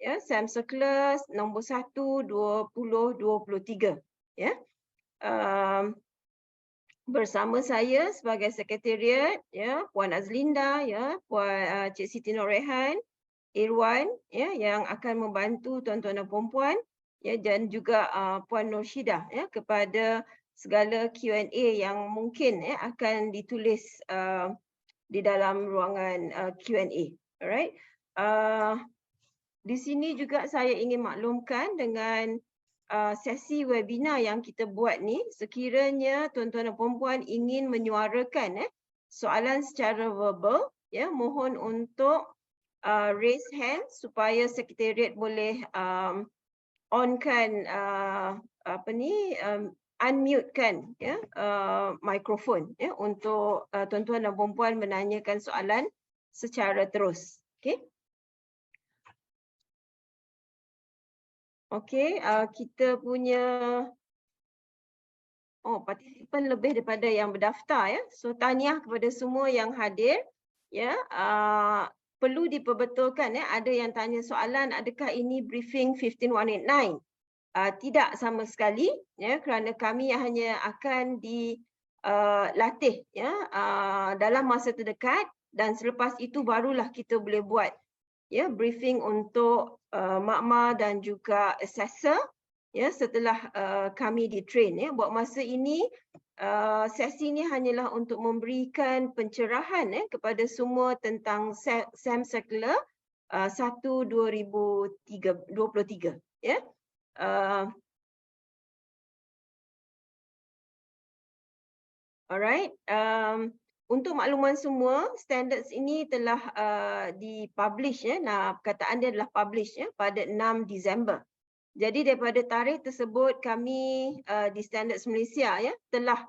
ya, SAM Circular nombor 1 2023, ya. Bersama saya sebagai sekretariat, ya, Puan Azlinda, ya, Puan Cik Siti Norehan, Irwan, ya, yang akan membantu tuan-tuan dan puan-puan, ya, dan juga Puan Nursyida, ya, kepada segala Q&A yang mungkin, ya, akan ditulis di dalam ruangan Q&A. Alright. Di sini juga saya ingin maklumkan dengan sesi webinar yang kita buat ni, sekiranya tuan-tuan dan puan-puan ingin menyuarakan soalan secara verbal, ya, mohon untuk raise hand supaya sekretariat boleh onkan unmute kan, ya, mikrofon, ya, untuk tuan-tuan dan puan-puan menanyakan soalan secara terus. Okey. Okey, kita punya partisipan lebih daripada yang berdaftar, ya. So tahniah kepada semua yang hadir, ya. Perlu diperbetulkan, ya, ada yang tanya soalan adakah ini briefing 15189. Tidak sama sekali, ya, kerana kami hanya akan dilatih, ya, dalam masa terdekat, dan selepas itu barulah kita boleh buat, ya, briefing untuk makmal dan juga assessor, ya, setelah kami di-train, ya. Buat masa ini sesi ini hanyalah untuk memberikan pencerahan, ya, kepada semua tentang SAM Circular 1 2023, ya. Alright. Untuk makluman semua, standards ini telah dipublish, ya. Perkataan dia adalah publish, ya, pada 6 Disember. Jadi daripada tarikh tersebut kami di Standards Malaysia, ya, telah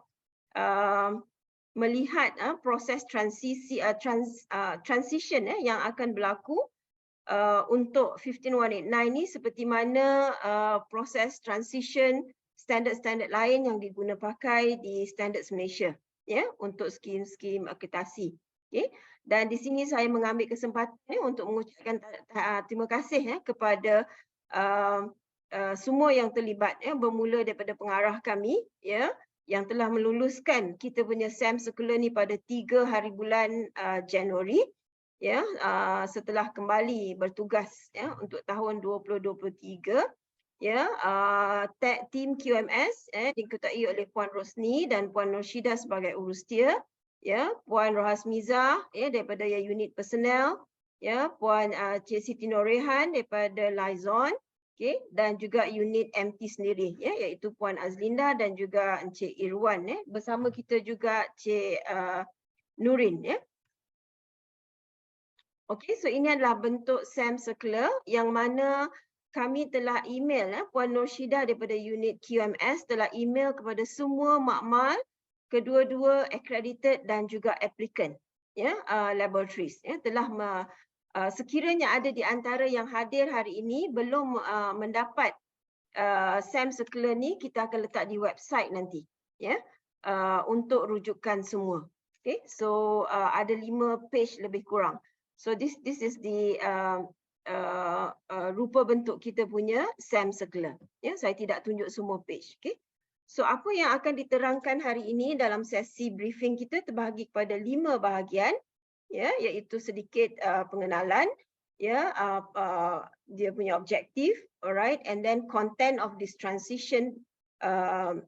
melihat proses transition, ya, yang akan berlaku untuk 15189 ni, seperti mana proses transition standard-standard lain yang diguna pakai di Standards Malaysia, ya, untuk skim-skim akreditasi. Okay. Dan di sini saya mengambil kesempatan, ya, untuk mengucapkan terima kasih, ya, kepada semua yang terlibat, ya, bermula daripada pengarah kami, ya, yang telah meluluskan kita punya SAM Circular ni pada 3 hari bulan Januari, ya, setelah kembali bertugas, ya, untuk tahun 2023, ya. Tim QMS diketuai oleh Puan Rosni dan Puan Nursyida sebagai urustia, ya, Puan Rohasmiza, ya, daripada unit personnel, ya, Puan Cik Siti Norehan daripada Liaison, okay, dan juga unit MT sendiri, ya, iaitu Puan Azlinda dan juga Encik Irwan, ya, bersama kita juga Cik Nurin, ya. Okey, so ini adalah bentuk SAM Circular yang mana kami telah email, ya, Puan Nursyida daripada unit QMS telah email kepada semua makmal, kedua-dua accredited dan juga applicant, ya, laboratories, ya, telah sekiranya ada di antara yang hadir hari ini belum mendapat SAM Circular ni, kita akan letak di website nanti, ya, untuk rujukan semua. Okay, so ada 5 page lebih kurang. So this is the rupa bentuk kita punya SAM Circular. Ya, saya tidak tunjuk semua page. Okay. So apa yang akan diterangkan hari ini dalam sesi briefing kita terbahagi kepada 5 bahagian, ya, iaitu sedikit pengenalan, ya, dia punya objektif, alright, and then content of this transition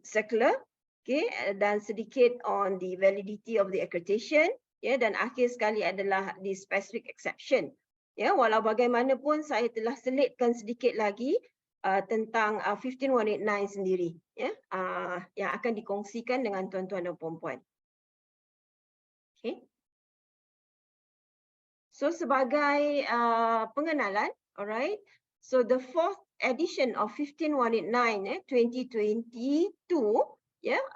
circular, okay, dan sedikit on the validity of the accreditation, ya, dan akhir sekali adalah the specific exception. Ya, walau bagaimanapun saya telah selitkan sedikit lagi tentang 15189 sendiri, ya, yang akan dikongsikan dengan tuan-tuan dan puan-puan. Okay. So sebagai pengenalan, alright. So the 4th edition of 15189 2022, yeah,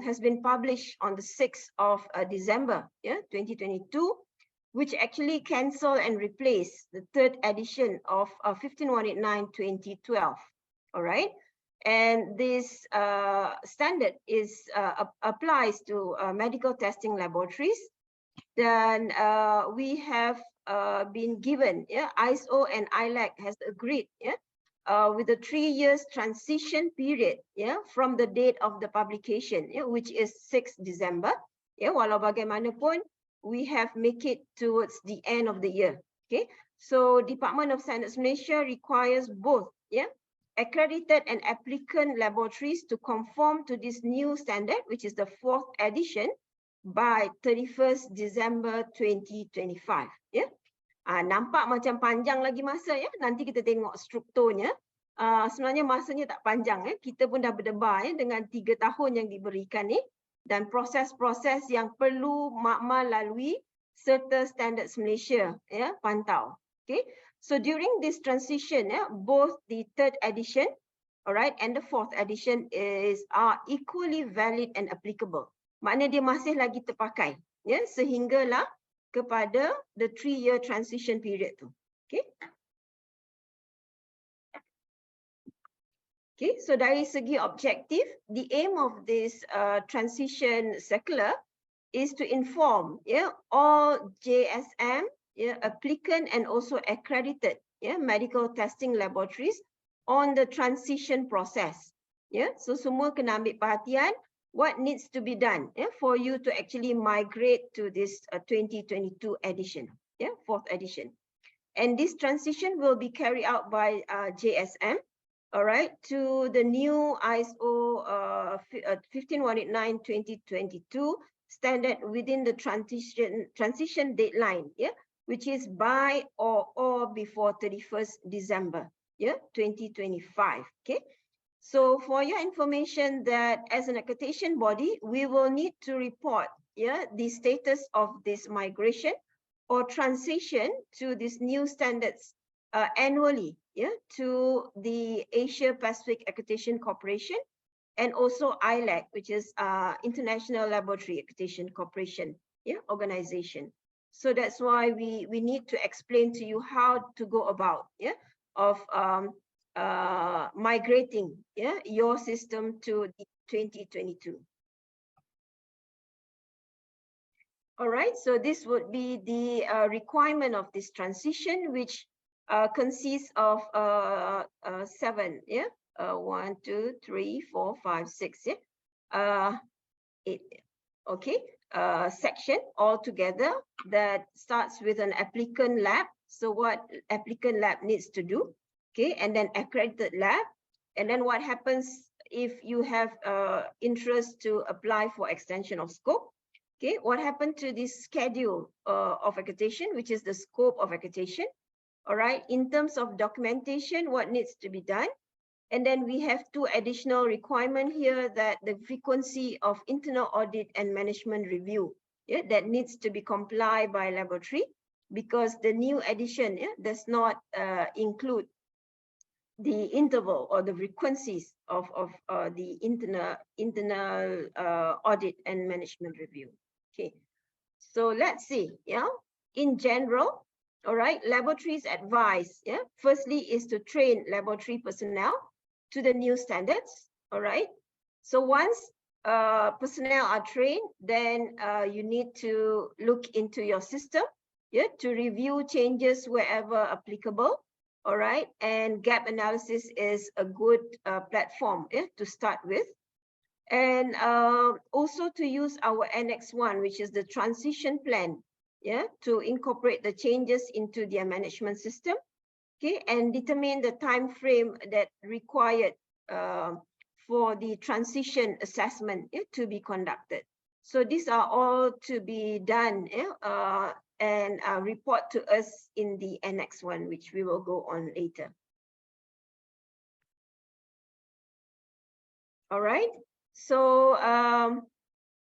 has been published on the 6th of December, yeah, 2022, which actually cancelled and replaced the 3rd edition of 15189 2012. Alright. And this standard applies to medical testing laboratories. Then we have been given, yeah, ISO and ILAC has agreed, yeah, with a 3 years transition period, yeah, from the date of the publication, yeah, which is 6 December. Yeah, walau bagaimanapun, we have make it towards the end of the year. Okay, so Department of Standards Malaysia requires both, yeah, accredited and applicant laboratories to conform to this new standard, which is the 4th edition, by 31st December 2025. Yeah. Nampak macam panjang lagi masa, ya. Nanti kita tengok strukturnya. Sebenarnya masanya tak panjang, ya. Kita pun dah berdebar, ya, dengan 3 tahun yang diberikan ni, dan proses-proses yang perlu makmal lalui serta Standards Malaysia, ya, pantau. Okay. So during this transition, ya, both the 3rd edition, alright, and the 4th edition are equally valid and applicable. Maknanya dia masih lagi terpakai, ya, sehinggalah kepada the 3-year transition period tu. Okay. Okay, so dari segi objektif, the aim of this transition circular is to inform, yeah, all JSM, yeah, applicant and also accredited, yeah, medical testing laboratories on the transition process. Yeah, so semua kena ambil perhatian what needs to be done, yeah, for you to actually migrate to this 2022 edition, yeah, 4th edition. And this transition will be carried out by JSM, all right, to the new ISO 15189-2022 standard within the transition deadline, yeah, which is by or before 31st December, yeah, 2025. Okay. So for your information, that as an accreditation body, we will need to report, yeah, the status of this migration or transition to these new standards annually, yeah, to the Asia Pacific Accreditation Corporation and also ILAC, which is International Laboratory Accreditation Corporation, yeah, organization. So that's why we need to explain to you how to go about, yeah, of migrating, yeah, your system to the 2022. All right, so this would be the requirement of this transition, which consists of 7, yeah, 1, 2, 3, 4, 5, 6, yeah, 8, okay, section altogether that starts with an applicant lab. So what applicant lab needs to do, okay, and then accredited lab, and then what happens if you have interest to apply for extension of scope. Okay, what happened to this schedule of accreditation, which is the scope of accreditation. All right, in terms of documentation, what needs to be done. And then we have 2 additional requirements here, that the frequency of internal audit and management review, yeah, that needs to be complied by laboratory, because the new edition, yeah, does not include the interval or the frequencies of the internal audit and management review. Okay, so let's see, yeah, in general, all right, laboratories advise, yeah, firstly is to train laboratory personnel to the new standards, all right. So once personnel are trained, then you need to look into your system, yeah, to review changes wherever applicable, all right, and gap analysis is a good platform, yeah, to start with. And also to use our Annex 1, which is the transition plan, yeah, to incorporate the changes into their management system, okay, and determine the time frame that required for the transition assessment, yeah, to be conducted. So these are all to be done, yeah, and report to us in the Annex 1, which we will go on later. All right. So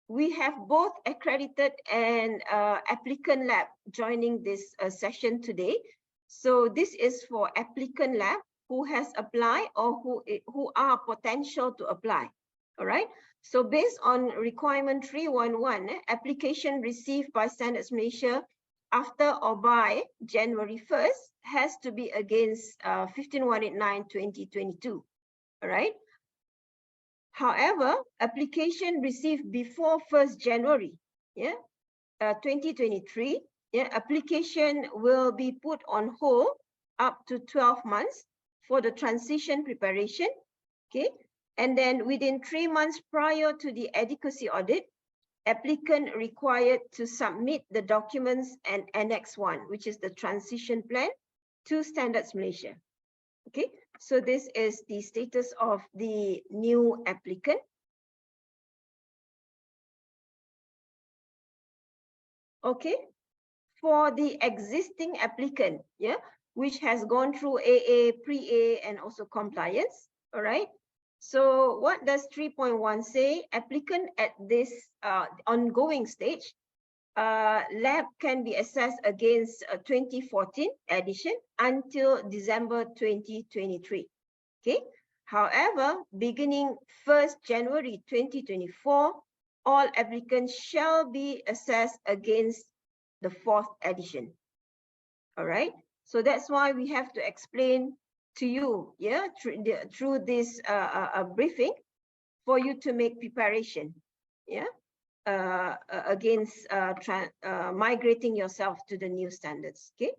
we have both accredited and applicant lab joining this session today. So this is for applicant lab who has applied or who are potential to apply. All right. So based on requirement 311, application received by Standards Malaysia after or by January 1st has to be against 15189-2022. All right. However, application received before 1st January, yeah, 2023, application will be put on hold up to 12 months for the transition preparation. Okay, and then within 3 months prior to the adequacy audit, applicant required to submit the documents and Annex 1, which is the transition plan, to Standards Malaysia. Okay, so this is the status of the new applicant. Okay, for the existing applicant, which has gone through AA, pre-A, and also compliance, all right? So what does 3.1 say? Applicant at this ongoing stage, lab can be assessed against 2014 edition until December 2023. Okay. However, beginning 1st January 2024, all applicants shall be assessed against the 4th edition. All right. So that's why we have to explain to you, through this briefing, for you to make preparation, against migrating yourself to the new standards. Okay.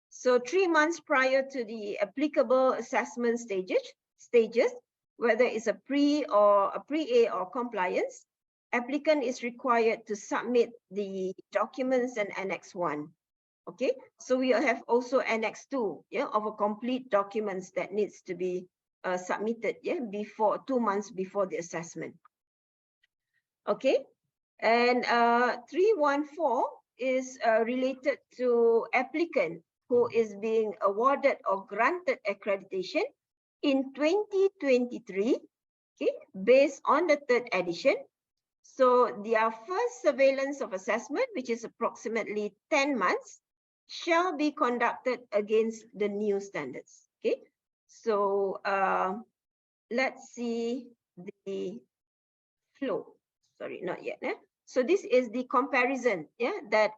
So 3 months prior to the applicable assessment stages, whether it's a pre-A or compliance, applicant is required to submit the documents and Annex 1. Okay, so we have also Annex 2, of a complete documents that needs to be submitted, before 2 months before the assessment. Okay, and 314 is related to applicant who is being awarded or granted accreditation in 2023, okay, based on the 3rd edition. So their first surveillance of assessment, which is approximately 10 months, shall be conducted against the new standards. Okay, so let's see the flow. Sorry, not yet. So this is the comparison, that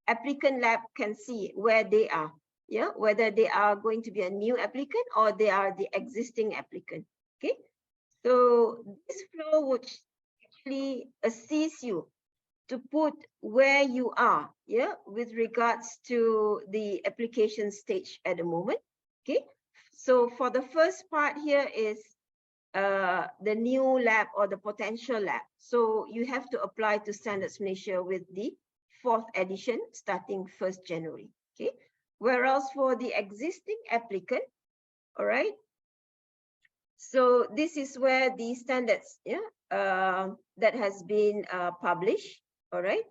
applicant lab can see where they are, whether they are going to be a new applicant or they are the existing applicant. Okay, so this flow would actually assist you to put where you are, with regards to the application stage at the moment. Okay, so for the first part here is the new lab or the potential lab. So you have to apply to Standards Malaysia with the 4th edition starting 1st January. Okay, whereas for the existing applicant, all right, so this is where the standards, that has been published, all right,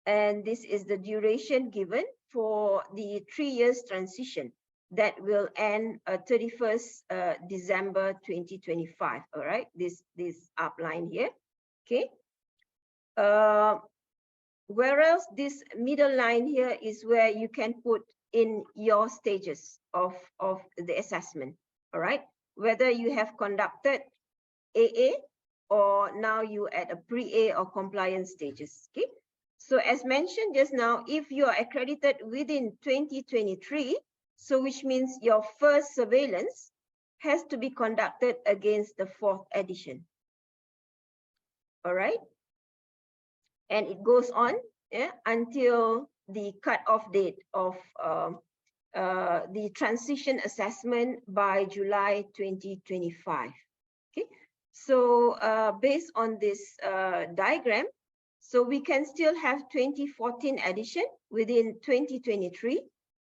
and this is the duration given for the 3 years transition that will end 31st December 2025. All right, this outline here. Okay, whereas this middle line here is where you can put in your stages of the assessment. All right, whether you have conducted AA or now you at a pre-A or compliance stages. Okay, so as mentioned just now, if you are accredited within 2023, so which means your first surveillance has to be conducted against the 4th edition. All right, and it goes on until the cutoff date of the transition assessment by July 2025. Okay, so based on this diagram, so we can still have 2014 edition within 2023.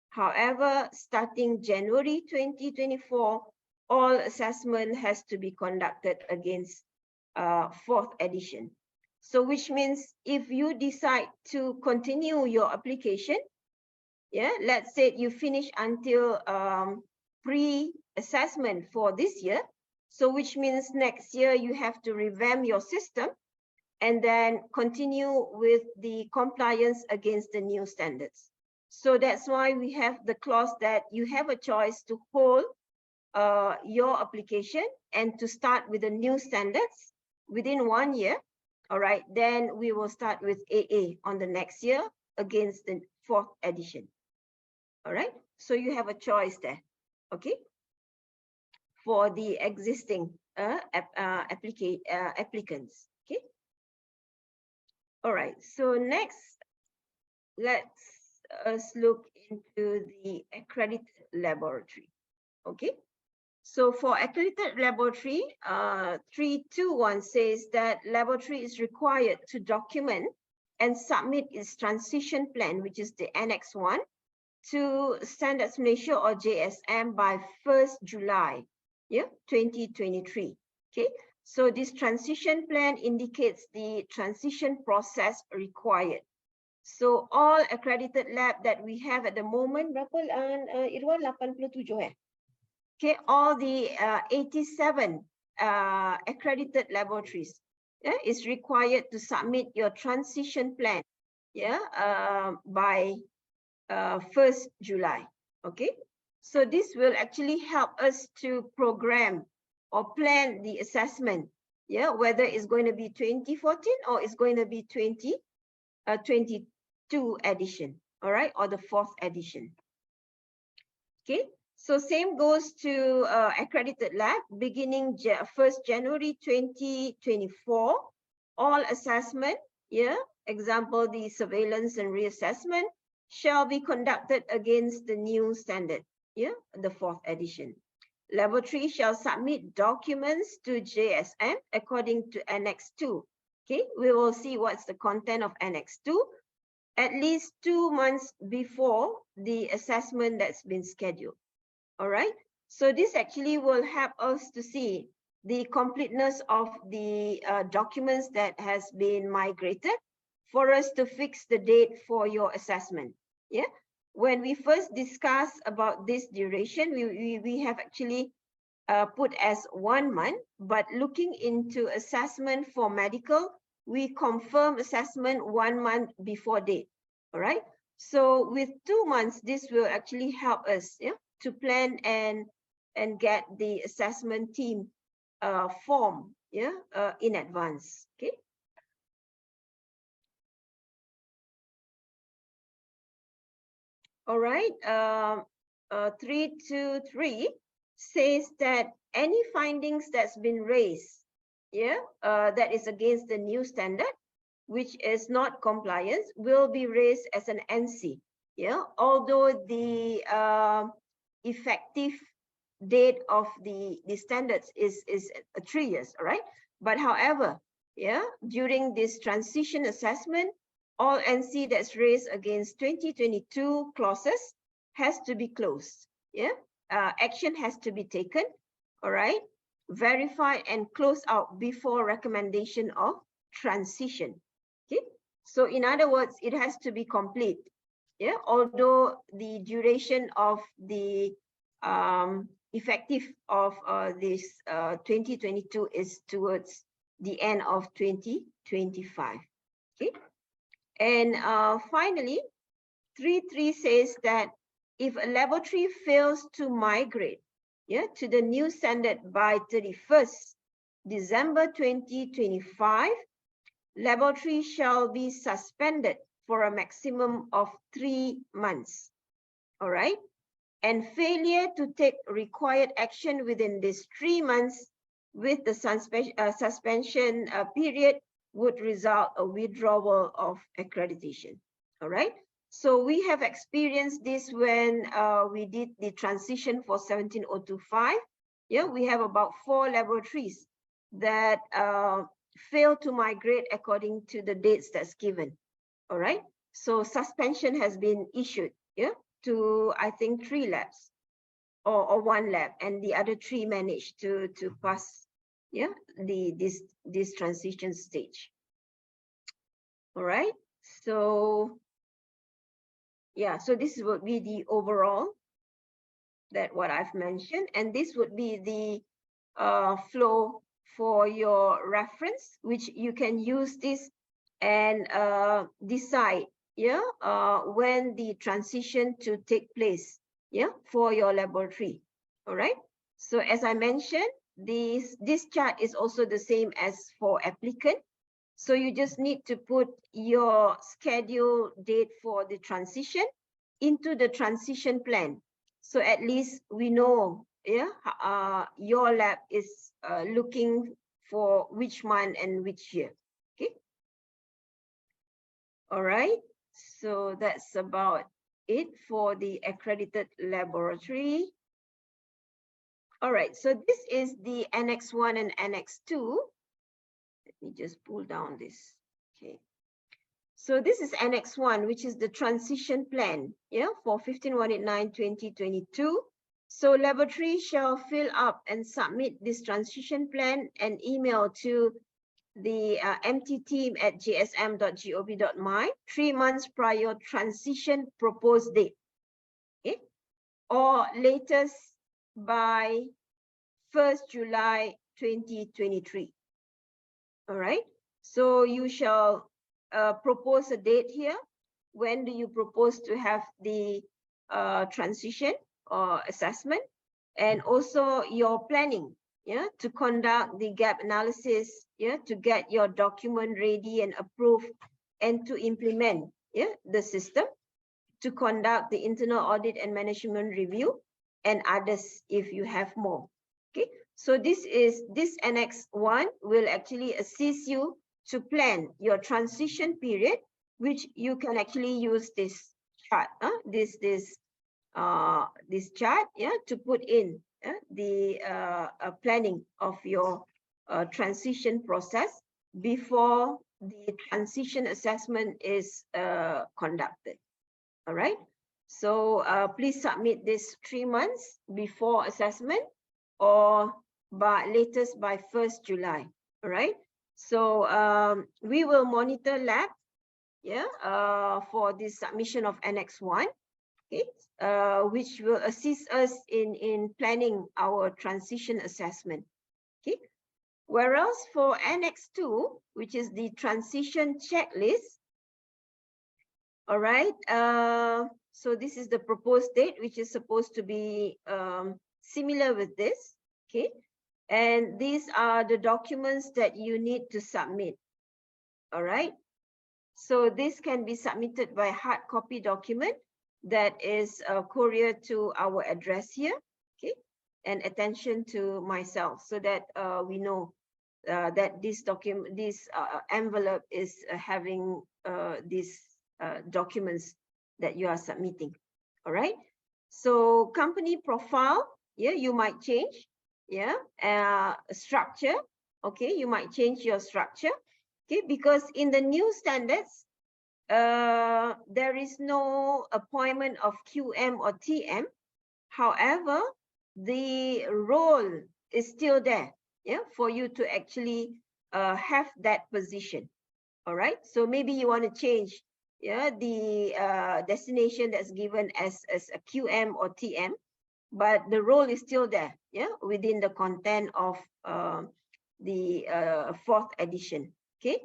However, starting January 2024, all assessment has to be conducted against 4th edition. So which means if you decide to continue your application, let's say you finish until pre-assessment for this year, so which means next year you have to revamp your system and then continue with the compliance against the new standards. So that's why we have the clause that you have a choice to hold your application and to start with the new standards within 1 year. All right, then we will start with AA on the next year against the 4th edition. All right, so you have a choice there. Okay, for the existing applicants. Okay. All right, so next let's us look into the accredited laboratory. Okay. So for accredited laboratory, 321 says that laboratory is required to document and submit its transition plan, which is the Annex 1, to Standards Malaysia or JSM by 1st July, 2023. Okay, so this transition plan indicates the transition process required. So all accredited lab that we have at the moment, berapa Irwan, 87 Okay, all the 87 accredited laboratories is required to submit your transition plan by 1st July. Okay, so this will actually help us to program or plan the assessment, whether it's going to be 2014 or it's going to be 2022 edition, all right, or the 4th edition. Okay, so same goes to accredited lab beginning 1st January 2024. All assessment, example, the surveillance and reassessment shall be conducted against the new standard, the 4th edition. Laboratory shall submit documents to JSM according to Annex 2. Okay, we will see what's the content of Annex 2 at least 2 months before the assessment that's been scheduled. All right, so this actually will help us to see the completeness of the documents that has been migrated for us to fix the date for your assessment. Yeah, when we first discussed about this duration, we have actually put as 1 month, but looking into assessment for medical, we confirm assessment 1 month before date. All right, so with 2 months, this will actually help us to plan and get the assessment team formed in advance. Okay. All right, 323 says that any findings that's been raised, that is against the new standard, which is not compliance, will be raised as an NC. Although the effective date of the standards is 3 years, all right? But however, during this transition assessment, all NC that's raised against 2022 clauses has to be closed. Action has to be taken, all right? Verified and closed out before recommendation of transition. Okay, so in other words, it has to be complete. Although the duration of the effective of this 2022 is towards the end of 2025. Okay, and finally, 3.3 says that if a laboratory fails to migrate to the new standard by 31st December 2025, laboratory shall be suspended for a maximum of 3 months. All right, and failure to take required action within these 3 months with the suspension period would result a withdrawal of accreditation. All right, so we have experienced this when we did the transition for 17025. We have about 4 laboratories that fail to migrate according to the dates that's given. All right, so suspension has been issued to, I think, 3 labs or 1 lab, and the other 3 managed to pass this transition stage. All right, so so this would be the overall that what I've mentioned, and this would be the flow for your reference, which you can use this and decide when the transition to take place for your laboratory. All right, so as I mentioned, this chart is also the same as for applicant. So you just need to put your schedule date for the transition into the transition plan. So at least we know your lab is looking for which month and which year. Okay. All right. So that's about it for the accredited laboratory. All right, so this is the Annex 1 and Annex 2. Let me just pull down this. Okay. So this is Annex 1, which is the transition plan, yeah, for 15/189/2022. So laboratory shall fill up and submit this transition plan and email to the MT team at jsm.gov.my 3 months prior transition proposed date, okay, or latest by 1st July 2023. All right, so you shall propose a date here. When do you propose to have the transition or assessment, and also your planning, yeah, to conduct the gap analysis, yeah, to get your document ready and approved, and to implement, yeah, the system, to conduct the internal audit and management review, and others if you have more. Okay, so this Annex 1 will actually assist you to plan your transition period, which you can actually use this chart, this chart, yeah, to put in the planning of your transition process before the transition assessment is conducted. All right, so please submit this 3 months before assessment, or latest by 1st July. All right, so we will monitor lab, yeah, for the submission of Annex 1, okay, which will assist us in planning our transition assessment. Okay, whereas for Annex 2, which is the transition checklist, all right, so this is the proposed date, which is supposed to be similar with this, okay, and these are the documents that you need to submit. All right, so this can be submitted by hard copy document that is couriered to our address here, okay, and attention to myself, so that we know that this document, this envelope is having these documents that you are submitting. All right, so company profile, yeah, you might change, yeah, structure, okay, you might change your structure, okay, because in the new standards, there is no appointment of QM or TM. However, the role is still there, yeah, for you to actually have that position. All right, so maybe you want to change, yeah, the destination that's given as a QM or TM, but the role is still there, yeah, within the content of the 4th edition. Okay,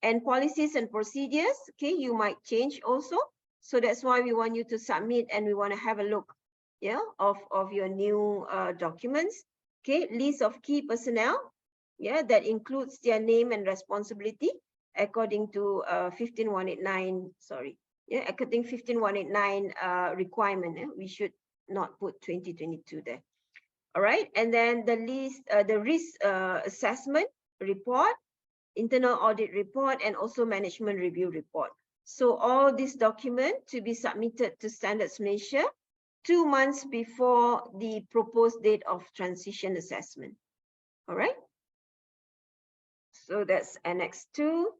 and policies and procedures, okay, you might change also. So that's why we want you to submit, and we want to have a look, yeah, of your new documents. Okay, list of key personnel, yeah, that includes their name and responsibility according to 15189, sorry, yeah, according 15189 requirement. We should not put 2022 there. All right, and then the list, the risk assessment report, internal audit report, and also management review report. So all these documents to be submitted to Standards Malaysia 2 months before the proposed date of transition assessment. All right, so that's Annex 2.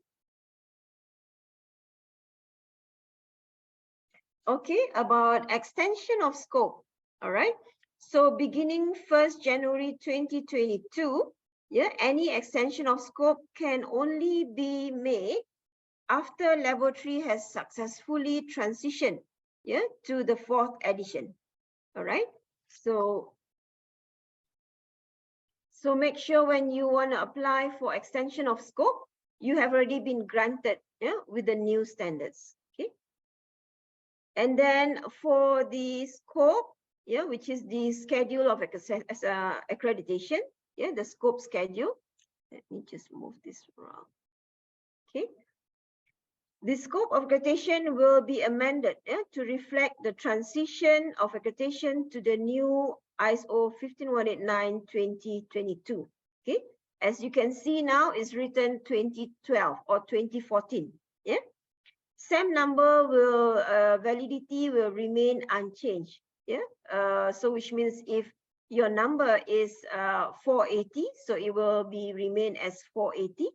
Okay, about extension of scope. All right, so beginning 1st January 2022, yeah, any extension of scope can only be made after laboratory has successfully transitioned, yeah, to the 4th edition. All right, so make sure when you want to apply for extension of scope, you have already been granted, yeah, with the new standards. Okay, and then for the scope, yeah, which is the schedule of accreditation, yeah, the scope schedule. Let me just move this around. Okay, the scope of accreditation will be amended, yeah, to reflect the transition of accreditation to the new ISO 15189/2022. Okay, as you can see now, it's written 2012 or 2014. Yeah, SAM number will validity will remain unchanged. Yeah. So which means if your number is 480, so it will be remain as 480.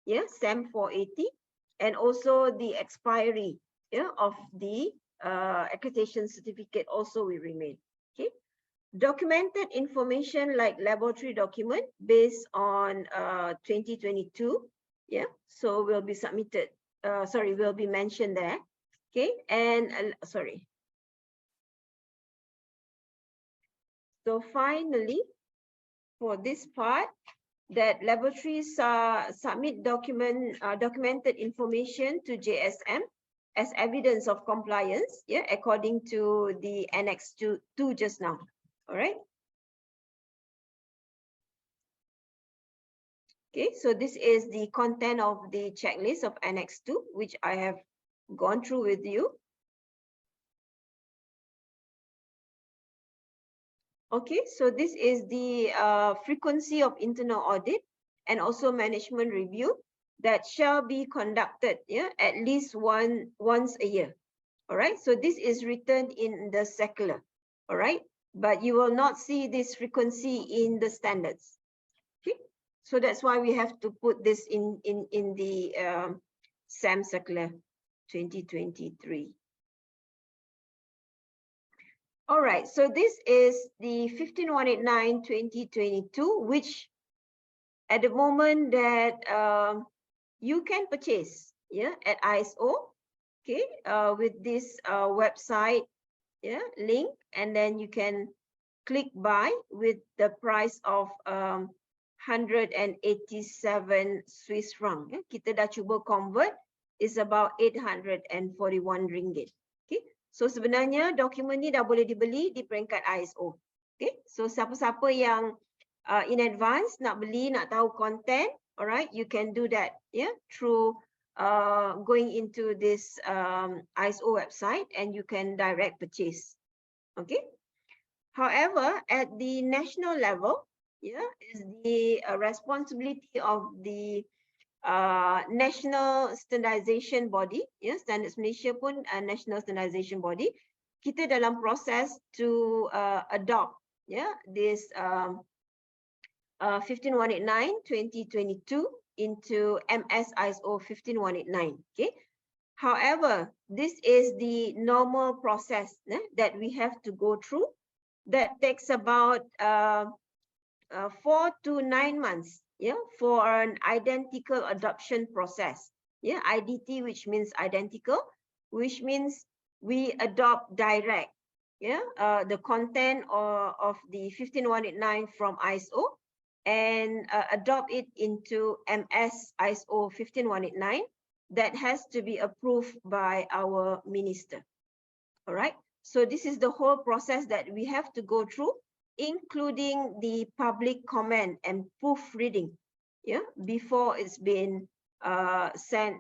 Yeah, SAM 480, and also the expiry, yeah, of the accreditation certificate also will remain. Okay. Documented information like laboratory document based on 2022, yeah, so will be submitted, will be mentioned there. Okay, and so finally, for this part, that laboratories submit documented information to JSM as evidence of compliance, yeah, according to the Annex 2 just now. All right. Okay, so this is the content of the checklist of Annex 2, which I have gone through with you. Okay, so this is the frequency of internal audit and also management review that shall be conducted, yeah, at least once a year. All right, so this is written in the circular. All right, but you will not see this frequency in the standards. Okay, so that's why we have to put this in the SAM circular 2023. All right, so this is the 15189/2022, which at the moment that you can purchase, yeah, at ISO, okay, with this website, yeah, link, and then you can click buy with the price of 187 Swiss franc. Yeah? Kita dah cuba convert, is about 841 ringgit. Okay, so sebenarnya dokumen ni dah boleh dibeli di peringkat ISO. Okay, so siapa-siapa yang in advance nak beli, nak tahu content, alright, you can do that, yeah, through going into this ISO website, and you can direct purchase. Okay. However, at the national level, yeah, is the responsibility of the national standardization body, yeah, Standards Malaysia pun national standardization body. Kita dalam proses to adopt, yeah, this 15189/2022 into MS ISO 15189. Okay. However, this is the normal process that we have to go through. That takes about 4 to 9 months, yeah, for an identical adoption process. Yeah, IDT, which means identical, which means we adopt direct, yeah, the content of the 15189 from ISO and adopt it into MS ISO 15189 that has to be approved by our minister. All right. So this is the whole process that we have to go through, including the public comment and proofreading, yeah, before it's been sent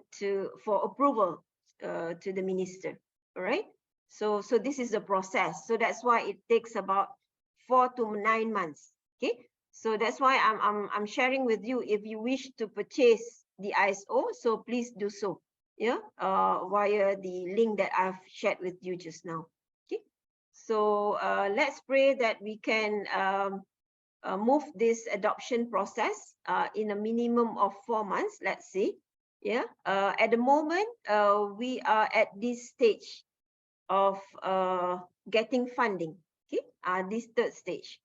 for approval to the minister. All right. So this is the process. So that's why it takes about 4 to 9 months. Okay. So that's why I'm sharing with you. If you wish to purchase the ISO, so please do so, yeah, via the link that I've shared with you just now. Okay, so let's pray that we can move this adoption process in a minimum of 4 months, let's say. Yeah, at the moment we are at this stage of getting funding. Okay, this third stage.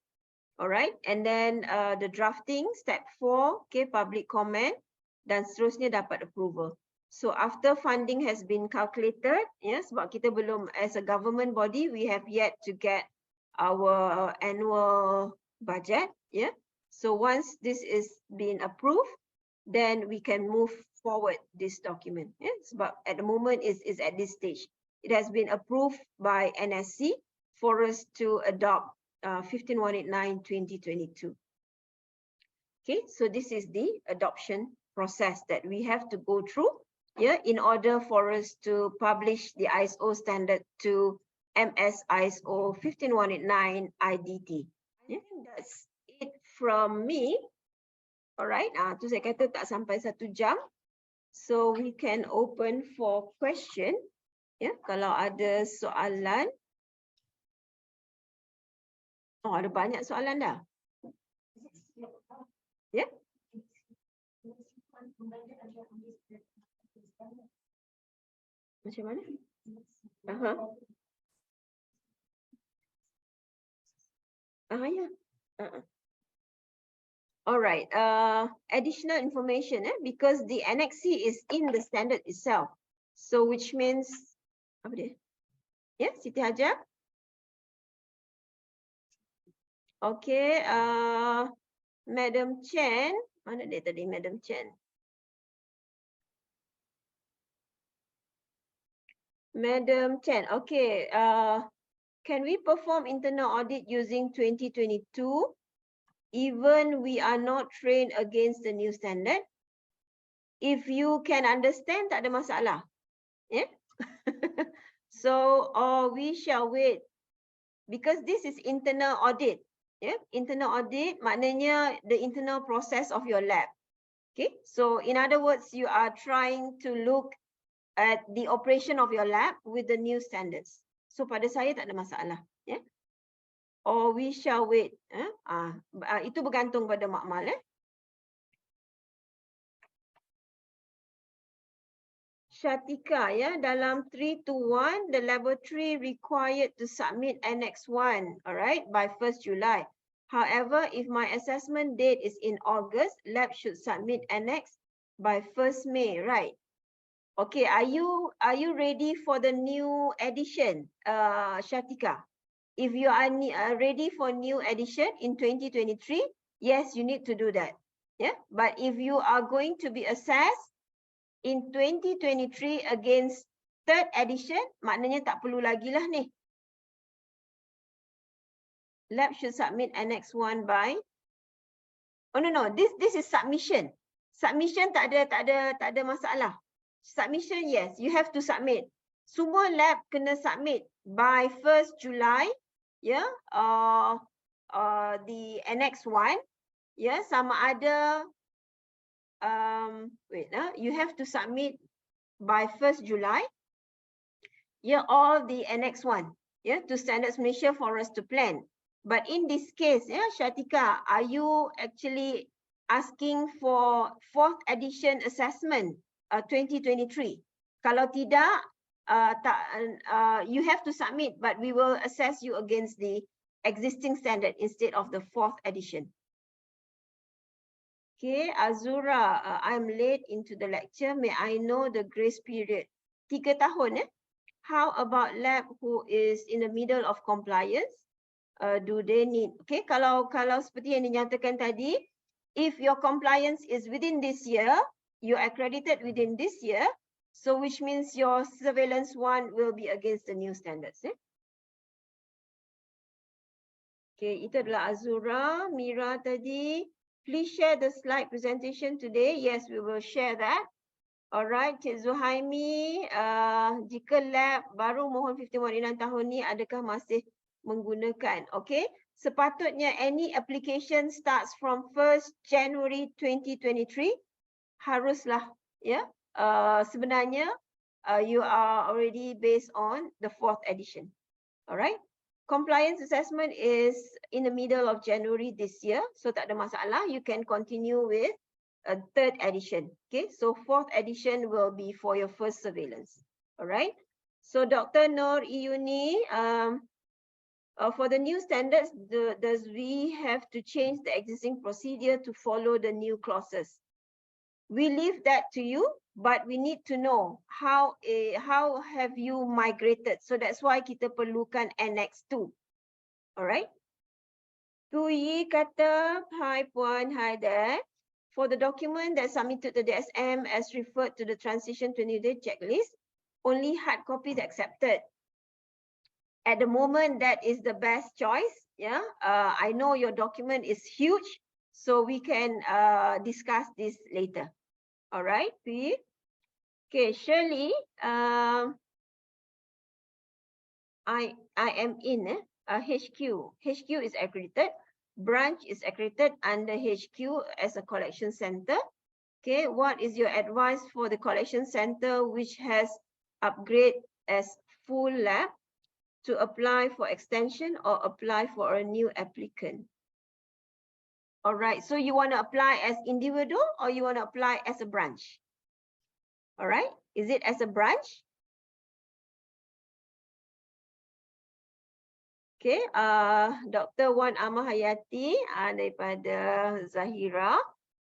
All right, and then the drafting step 4, okay, public comment, dan seterusnya dapat approval. So after funding has been calculated, yes, sebab kita belum, as a government body, we have yet to get our annual budget, yeah. So once this is being approved, then we can move forward this document. Yeah, sebab at the moment is at this stage. It has been approved by NSC for us to adopt 15189/2022. Okay, so this is the adoption process that we have to go through, yeah, in order for us to publish the ISO standard to MS ISO 15189 IDT. I think that's it from me. Alright, tu saya kata tak sampai 1 jam. So we can open for question. Ya, kalau ada soalan. Oh, ada banyak soalan dah. Ya. Macam mana? Ya. Alright. Additional information, because the Annex C is in the standard itself. So which means apa dia? Ya, Siti Hajar. Okay. Madam Chen, mana dia tadi Madam Chen? Madam Chen, okay. Can we perform internal audit using 2022 even we are not trained against the new standard? If you can understand, tak ada masalah. Yeah? So, we shall wait because this is internal audit. Yeah? Internal audit maknanya the internal process of your lab. Okay, so in other words, you are trying to look at the operation of your lab with the new standards. So pada saya tak ada masalah. Yeah? Or we shall wait. Itu bergantung pada makmal. Shatika, ya, dalam 321, the laboratory required to submit Annex 1, alright, by 1st July. However, if my assessment date is in August, lab should submit Annex by 1st May, right? Okay, are you ready for the new edition, Shatika? If you are ready for new edition in 2023, yes, you need to do that. Yeah, but if you are going to be assessed in 2023 against 3rd edition, maknanya tak perlu lagi lah ni. Lab should submit Annex 1 by. Oh no, this is submission. Submission tak ada masalah. Submission, yes, you have to submit. Semua lab kena submit by 1st July, yeah, the Annex 1, yeah, sama ada, you have to submit by 1st July, yeah, all the Annex 1, yeah, to Standards Malaysia for us to plan. But in this case, yeah, Shatika, are you actually asking for 4th edition assessment 2023? Kalau tidak, you have to submit, but we will assess you against the existing standard instead of the 4th edition. Okay, Azura, I'm late into the lecture. May I know the grace period? 3 tahun, How about lab who is in the middle of compliance? Do they need? Okay, kalau seperti yang dinyatakan tadi, if your compliance is within this year, you accredited within this year, so which means your surveillance 1 will be against the new standards. Okay, itu adalah Azura. Mira tadi, please share the slide presentation today. Yes, we will share that. Alright, Cik Zuhaimi, jika lab baru mohon 51 tahun ni, adakah masih menggunakan? Okay, sepatutnya any application starts from 1st January 2023, haruslah, ya. Sebenarnya, you are already based on the 4th edition. Alright, compliance assessment is in the middle of January this year, so tak ada masalah, you can continue with a 3rd edition. Okay, so 4th edition will be for your first surveillance. All right. So Dr. Noor Iyuni, for the new standards, does we have to change the existing procedure to follow the new clauses? We leave that to you, but we need to know how have you migrated. So that's why kita perlukan Annex 2. All right. Puyi kata, hi Puan, hi there. For the document that submitted to the DSM as referred to the transition 20-day checklist, only hard copies accepted. At the moment, that is the best choice. Yeah, I know your document is huge, so we can discuss this later. All right, P. Okay, Shirley, I am in HQ. HQ is accredited. Branch is accredited under HQ as a collection center. Okay, what is your advice for the collection center which has upgrade as full lab to apply for extension or apply for a new applicant? All right, so you want to apply as individual or you want to apply as a branch? All right, is it as a branch? Okay, Dr. Wan Amah Hayati daripada Zahira.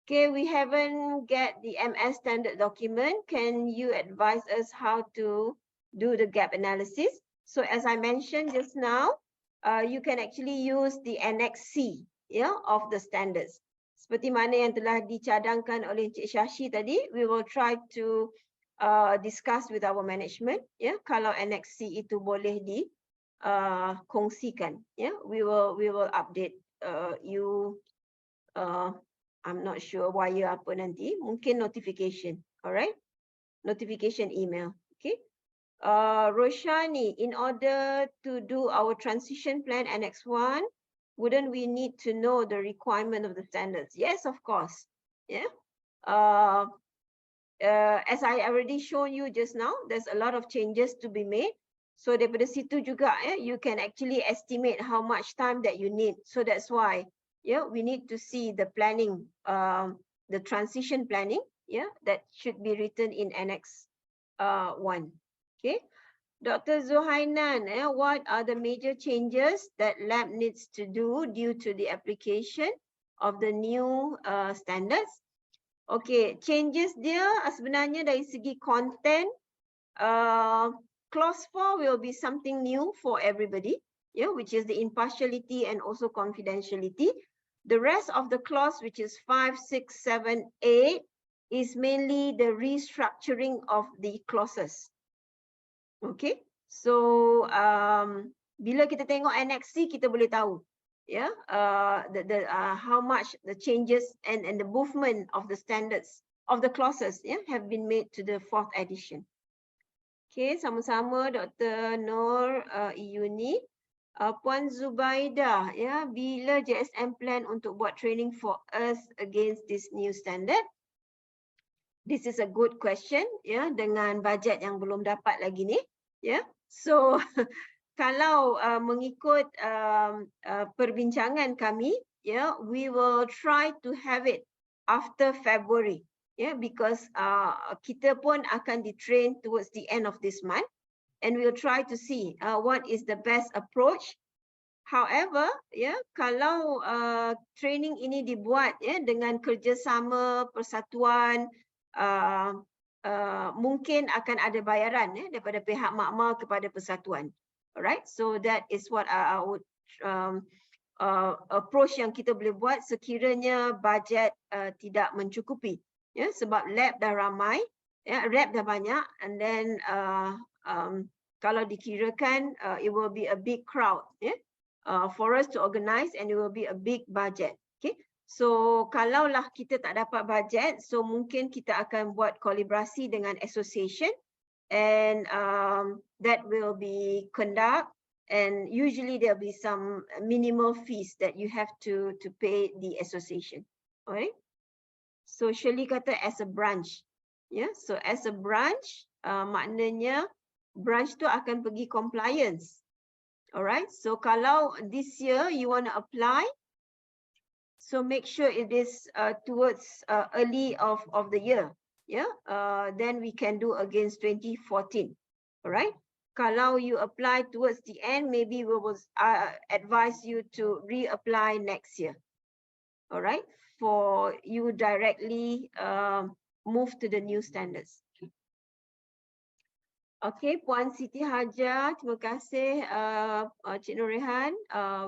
Okay, we haven't get the MS standard document. Can you advise us how to do the gap analysis? So as I mentioned just now, you can actually use the Annex C, of the standards. Seperti mana yang telah dicadangkan oleh Encik Shashi tadi, we will try to discuss with our management, kalau Annex C itu boleh kongsikan, we will update you. I'm not sure wire apa nanti, mungkin notification, alright, notification email. Okay, Roshani, in order to do our transition plan Annex 1, wouldn't we need to know the requirement of the standards? Yes, of course. Yeah. As I already shown you just now, there's a lot of changes to be made. So daripada situ juga, you can actually estimate how much time that you need. So that's why, we need to see the planning, the transition planning, that should be written in Annex 1. Okay, Dr. Zuhainan, what are the major changes that lab needs to do due to the application of the new standards? Okay, changes dia sebenarnya dari segi content, Clause 4 will be something new for everybody, which is the impartiality and also confidentiality. The rest of the clause, which is 5, 6, 7, 8, is mainly the restructuring of the clauses. Okay, so bila kita tengok Annex C, kita boleh tahu, how much the changes and the movement of the standards of the clauses, have been made to the 4th edition. Okay, sama-sama Dr. Nur Iyuni. Puan Zubaidah, bila JSM plan untuk buat training for us against this new standard? This is a good question, dengan bajet yang belum dapat lagi ni, So kalau mengikut perbincangan kami, we will try to have it after February. Because kita pun akan di-train towards the end of this month, and we'll try to see what is the best approach. However, kalau training ini dibuat dengan kerjasama persatuan, mungkin akan ada bayaran daripada pihak makmal kepada persatuan. Alright, so that is what I would approach yang kita boleh buat sekiranya bajet tidak mencukupi. Sebab lab dah ramai, lab dah banyak, and then kalau dikirakan it will be a big crowd, for us to organize, and it will be a big budget. Okay, so kalaulah kita tak dapat budget, so mungkin kita akan buat kolaborasi dengan association, and that will be conduct, and usually there will be some minimal fees that you have to pay the association. Alright. So Shirley kata as a branch, so as a branch, maknanya branch tu akan pergi compliance. Alright, so kalau this year you want to apply, so make sure it is towards early of the year, then we can do against 2014. Alright, kalau you apply towards the end, maybe we will advise you to reapply next year. Alright, for you directly move to the new standards. Okay, Puan Siti Hajar, terima kasih Cik Nurrehan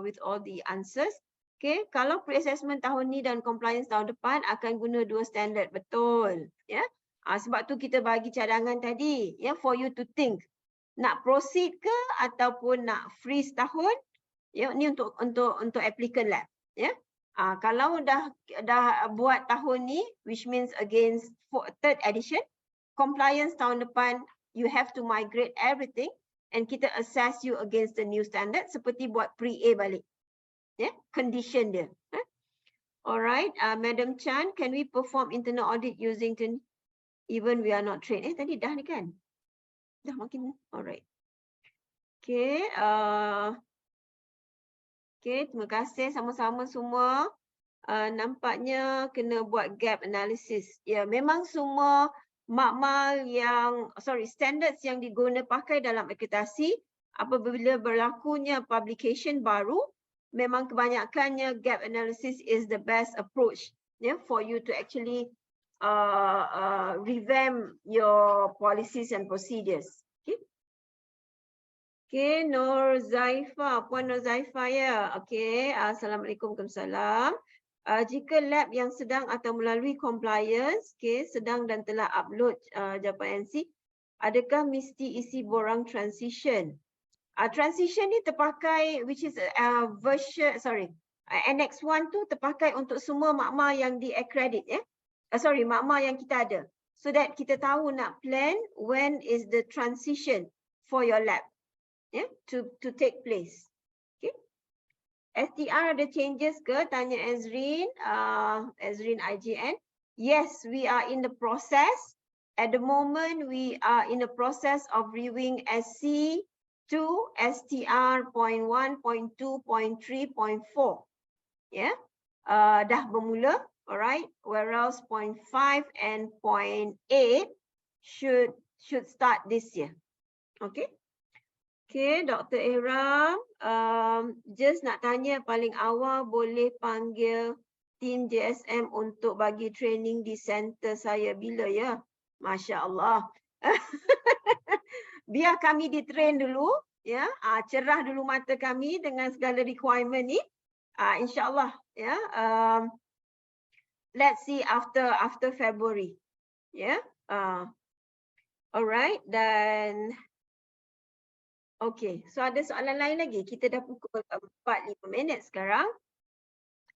with all the answers. Okay, kalau pre-assessment tahun ni dan compliance tahun depan akan guna dua standard, betul. Sebab tu kita bagi cadangan tadi, for you to think, nak proceed ke ataupun nak freeze tahun, ni untuk applicant lab. Kalau dah buat tahun ni, which means against 3rd edition, compliance tahun depan, you have to migrate everything, and kita assess you against the new standard, seperti buat pre-A balik. Condition dia. Alright, Madam Chan, can we perform internal audit using even we are not trained? Tadi dah ni kan? Dah makin, alright. Okay, okay, terima kasih sama-sama semua. Nampaknya kena buat gap analysis. Ya, memang semua makmal yang, standards yang diguna pakai dalam akreditasi apabila berlakunya publication baru, memang kebanyakannya gap analysis is the best approach, yeah, for you to actually revamp your policies and procedures. Okay. Okay, Nur Zaifa, Puan Nur Zaifa ya. Okay, Assalamualaikum, Waalaikumsalam. Jika lab yang sedang atau melalui compliance, okay, sedang dan telah upload Jabatan NC, adakah mesti isi borang transition? Transition ni terpakai, which is version, Annex 1 tu terpakai untuk semua makmal yang di-accredit, ya. Makmal yang kita ada. So that kita tahu nak plan when is the transition for your lab, yeah, to take place. Okay. STR ada changes ke? Tanya Ezrin, Ezrin IGN. Yes, we are in the process. At the moment, we are in the process of reviewing SC to STR point 1, point 2, point 3, point 4. Yeah, dah bermula, alright. Whereas point 5 and point 8 should start this year. Okay. Okay, Dr. Ihram, just nak tanya paling awal boleh panggil tim JSM untuk bagi training di center saya bila ya? Masya Allah. Biar kami di-train dulu, ya, cerah dulu mata kami dengan segala requirement ni, insyaAllah, ya. Let's see after February, ya. Alright, dan okay, so ada soalan lain lagi? Kita dah pukul 4-5 minit sekarang.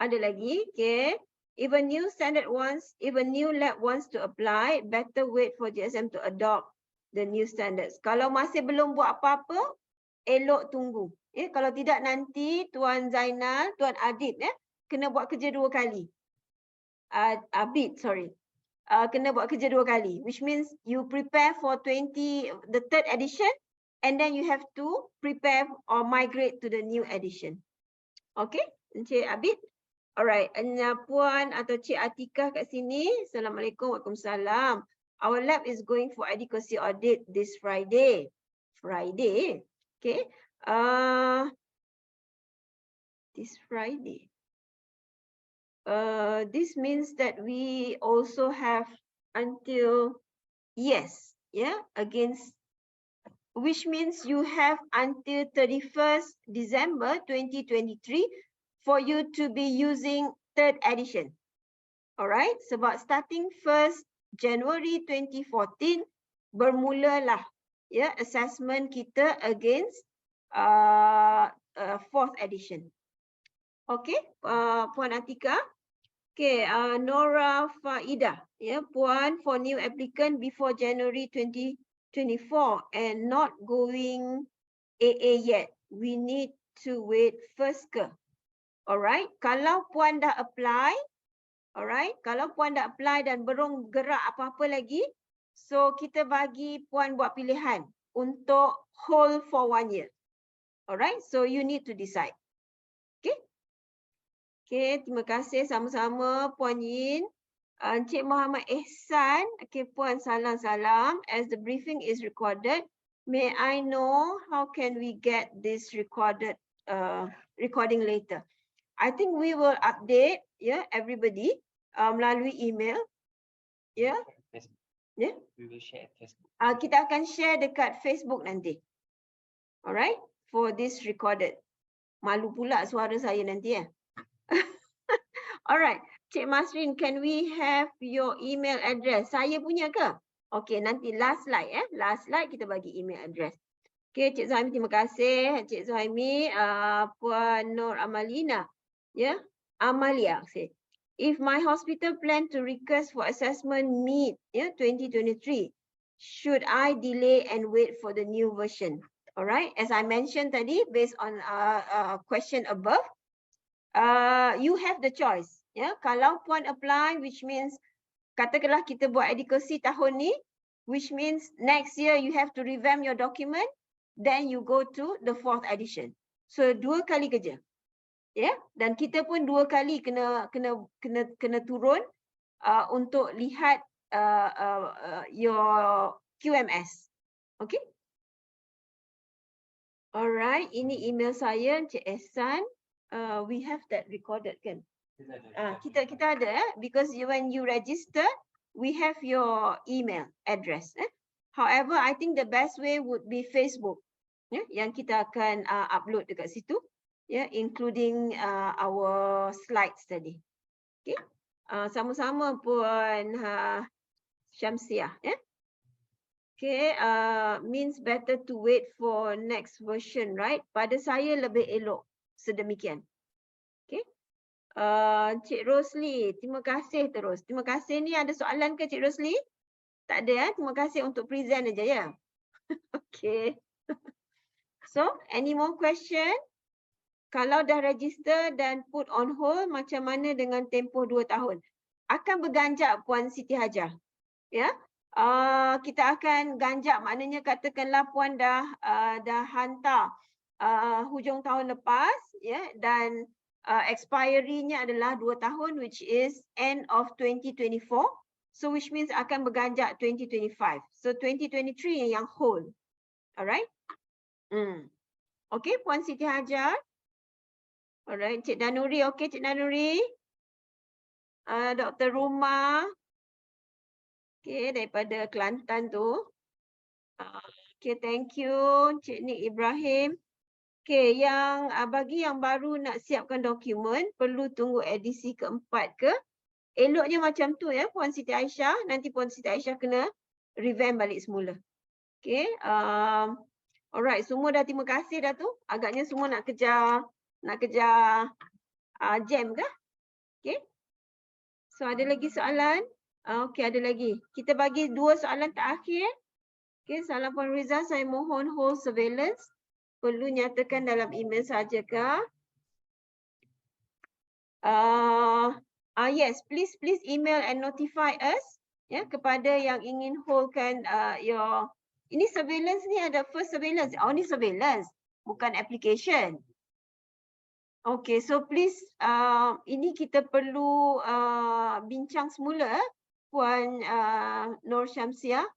Ada lagi, okay. If a new lab wants to apply, better wait for GSM to adopt the new standards. Kalau masih belum buat apa-apa, elok tunggu. Kalau tidak nanti Tuan Zainal, Tuan Adib, kena buat kerja 2 kali. Abid, kena buat kerja 2 kali, which means you prepare for the 3rd edition, and then you have to prepare or migrate to the new edition. Okay, Encik Abid. Alright, Puan atau Cik Atikah kat sini. Assalamualaikum, Waalaikumsalam. Our lab is going for adequacy audit this Friday. Okay. This Friday. This means that we also have until, yes, yeah, against, which means you have until 31st December 2023 for you to be using 3rd edition. Alright, sebab starting 1st January 2014 bermulalah, ya, assessment kita against 4th edition. Okay, Puan Atika. Okay, Nora Faida, ya, Puan, for new applicant before January 2024 and not going AA yet. We need to wait first ke? Alright, kalau Puan dah apply, alright, kalau Puan dah apply dan belum gerak apa-apa lagi, so kita bagi Puan buat pilihan untuk hold for 1 year. Alright, so you need to decide. Okay. Okay, terima kasih sama-sama Puan Yin. Encik Muhammad Ehsan, okay, Puan salam-salam. As the briefing is recorded, may I know how can we get this recording later? I think we will update, yeah, everybody melalui email, yeah. Yeah. We will share at Facebook. Kita akan share dekat Facebook nanti. Alright, for this recorded. Malu pula suara saya nanti ya. Alright, Cik Masrin, can we have your email address? Saya punya ke? Okay, nanti last slide last slide kita bagi email address. Okay, Cik Zuhaimi, terima kasih. Cik Zuhaimi, Puan Nur Amalina. Yeah, Amalia say, if my hospital plan to request for assessment mid 2023, should I delay and wait for the new version? All right, as I mentioned tadi, based on question above, you have the choice. Ya, kalau puan apply, which means katakanlah kita buat adequacy tahun ni, which means next year you have to revamp your document, then you go to the 4th edition. So 2 kali kerja. Ya, dan kita pun 2 kali kena turun untuk lihat your QMS. Okay? Alright, ini email saya, Encik Ehsan. We have that recorded kan? Kita ada because when you register, we have your email address. However, I think the best way would be Facebook. Yang kita akan upload dekat situ, including our slides tadi. Okay, sama-sama Puan Syamsiah. Okay, means better to wait for next version, right? Pada saya lebih elok sedemikian. Okay. Cik Rosli, terima kasih terus. Terima kasih ni ada soalan ke Cik Rosli? Tak ada terima kasih untuk present aja ya. Okay. So, any more question? Kalau dah register dan put on hold, macam mana dengan tempoh 2 tahun? Akan berganjak Puan Siti Hajar. Ya. Kita akan ganjak, maknanya katakanlah Puan dah hantar hujung tahun lepas ya, dan expiry-nya adalah 2 tahun, which is end of 2024. So which means akan berganjak 2025. So 2023 yang hold. Alright. Okay, Puan Siti Hajar. Alright, Cik Danuri. Okay, Cik Danuri. Dr. Rumah. Okay, daripada Kelantan tu. Okay, thank you. Cik Nik Ibrahim. Okay, yang bagi yang baru nak siapkan dokumen, perlu tunggu edisi keempat ke? Eloknya macam tu ya, Puan Siti Aisyah. Nanti Puan Siti Aisyah kena revamp balik semula. Okay, alright, semua dah terima kasih dah tu. Agaknya semua nak kejar jam ke? Okay. So ada lagi soalan? Okay, ada lagi. Kita bagi 2 soalan terakhir. Okay, soalan Puan Riza, saya mohon hold surveillance. Perlu nyatakan dalam email saja ke? Yes, please email and notify us ya, kepada yang ingin holdkan your ini surveillance ni ada first surveillance. Oh, ni surveillance, bukan application. Okay, so please ini kita perlu bincang semula Puan Nur Syamsiah.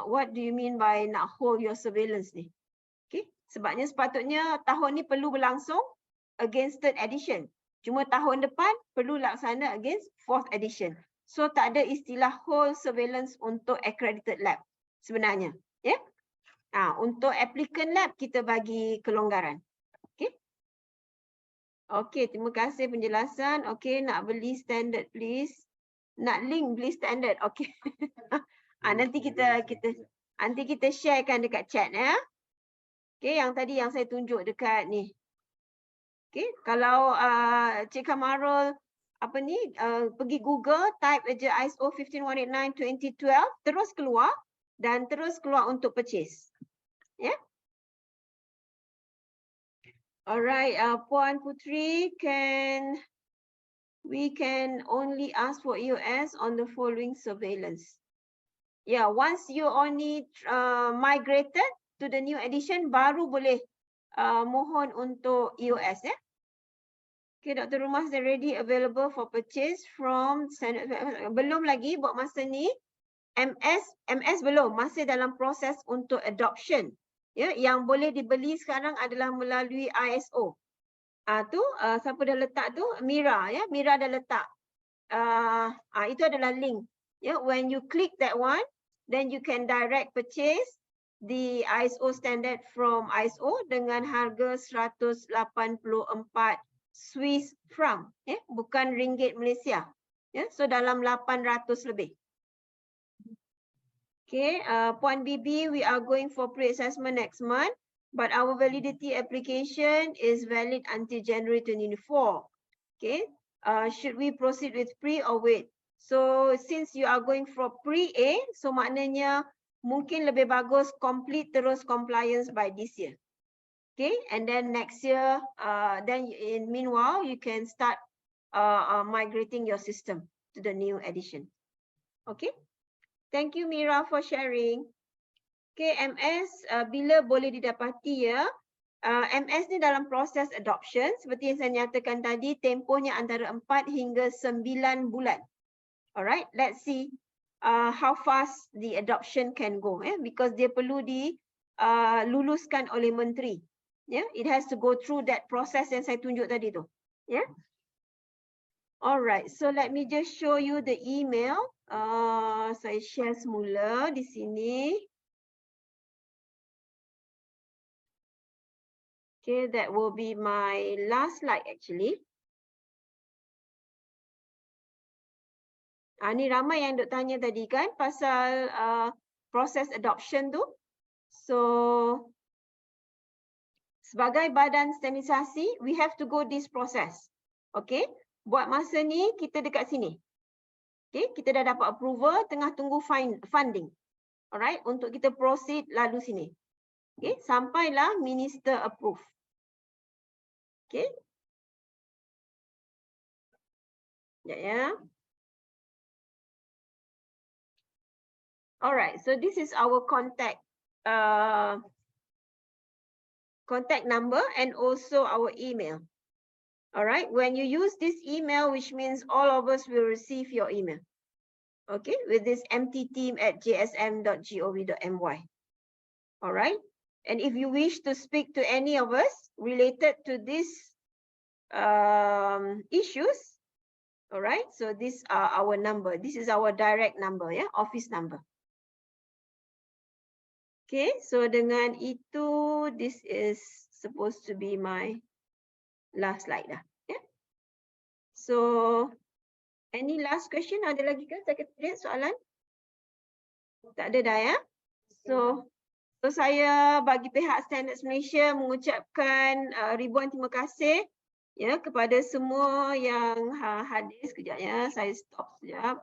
What do you mean by nak hold your surveillance ni? Okay, sebabnya sepatutnya tahun ni perlu berlangsung against 3rd edition. Cuma tahun depan perlu laksana against 4th edition. So tak ada istilah whole surveillance untuk accredited lab sebenarnya. Ya? Untuk applicant lab kita bagi kelonggaran. Okay. Okay, terima kasih penjelasan. Okay, nak beli standard please. Nak link beli standard. Okay. Nanti kita sharekan dekat chat ya. Okay, yang tadi yang saya tunjuk dekat ni. Okay, kalau Cik Kamarul pergi Google, type aja ISO 15189 2012, terus keluar dan terus keluar untuk purchase. Ya. Yeah? Alright, Puan Putri, we can only ask for EOS on the following surveillance. Yeah, once you only migrated to the new edition, baru boleh mohon untuk EOS ya. Okay, Dr. Rumah is already available for purchase from standard. Belum lagi buat masa ni. MS belum, masih dalam proses untuk adoption. Ya, yang boleh dibeli sekarang adalah melalui ISO. Siapa dah letak tu? Mira ya, Mira dah letak. Itu adalah link. Ya, when you click that one, then you can direct purchase the ISO standard from ISO dengan harga 184 Swiss franc, bukan ringgit Malaysia. So dalam 800 lebih. Okay, Puan Bibi, we are going for pre-assessment next month, but our validity application is valid until January 2024. Okay, should we proceed with pre or wait? So since you are going for pre-A, so maknanya mungkin lebih bagus complete terus compliance by this year. Okay, and then next year, then in meanwhile you can start migrating your system to the new edition. Okay, thank you Mira for sharing. Okay, MS bila boleh didapati ya? MS ni dalam proses adoption seperti yang saya nyatakan tadi, tempohnya antara 4 hingga 9 bulan. Alright, let's see how fast the adoption can go, because dia perlu luluskan oleh menteri. It has to go through that process yang saya tunjuk tadi tu. Alright, so let me just show you the email. Saya share semula di sini. Okay, that will be my last slide actually. Ni ramai yang duk tanya tadi kan pasal proses adoption tu. So sebagai badan standardisasi, we have to go this process. Okay, buat masa ni kita dekat sini. Okay, kita dah dapat approval, tengah tunggu funding. Alright, untuk kita proceed lalu sini. Okay, sampailah minister approve. Okay. Ya. Alright, so this is our contact number and also our email. Alright, when you use this email, which means all of us will receive your email. Okay, with this mtteam@jsm.gov.my. Alright, and if you wish to speak to any of us related to these issues, alright, so these are our number. This is our direct number, office number. Okay, so dengan itu, this is supposed to be my last slide dah. So, any last question? Ada lagi kan Sekretariat soalan? Tak ada dah ya? So saya bagi pihak Standards Malaysia mengucapkan ribuan terima kasih kepada semua yang hadir. Sekejap ya, saya stop sekejap.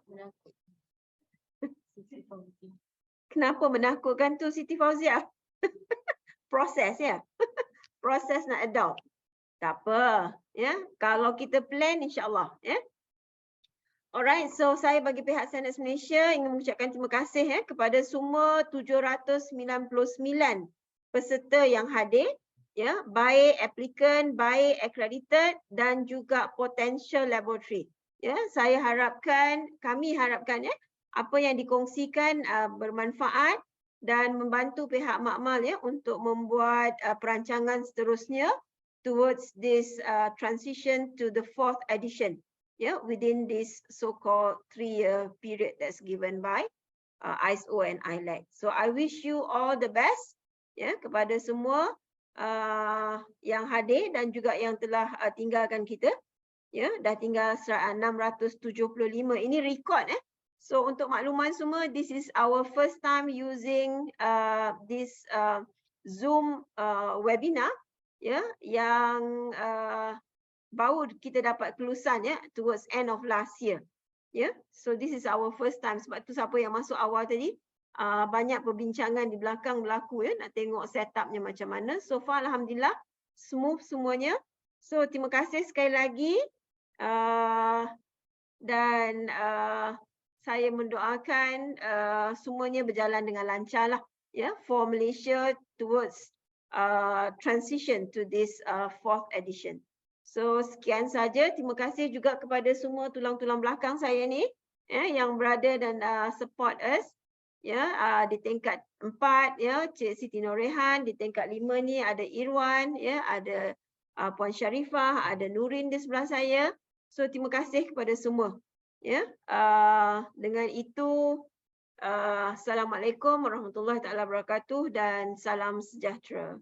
Kenapa menakutkan tu Siti Fauzia? Proses ya. Proses nak adopt. Tak apa, Kalau kita plan insya-Allah, Alright, so saya bagi pihak Standards Malaysia ingin mengucapkan terima kasih kepada semua 799 peserta yang hadir, baik applicant, baik accredited dan juga potential laboratory. Saya harapkan, kami harapkan apa yang dikongsikan bermanfaat dan membantu pihak makmal untuk membuat perancangan seterusnya towards this transition to the 4th edition within this so-called 3-year period that's given by ISO and ILAC. So I wish you all the best kepada semua yang hadir dan juga yang telah tinggalkan kita. Dah tinggal 675. Ini record So untuk makluman semua, this is our first time using this Zoom webinar yang baru kita dapat kelulusan towards end of last year. So this is our first time. Sebab tu siapa yang masuk awal tadi banyak perbincangan di belakang berlaku nak tengok setupnya macam mana. So far alhamdulillah smooth semuanya. So terima kasih sekali lagi dan saya mendoakan semuanya berjalan dengan lancar lah for Malaysia towards transition to this 4th edition. So sekian saja. Terima kasih juga kepada semua tulang-tulang belakang saya ni yang berada dan support us di tingkat 4 Cik Siti Norehan, di tingkat 5 ni ada Irwan ada Puan Sharifah, ada Nurin di sebelah saya. So terima kasih kepada semua. Dengan itu Assalamualaikum warahmatullahi wabarakatuh dan salam sejahtera.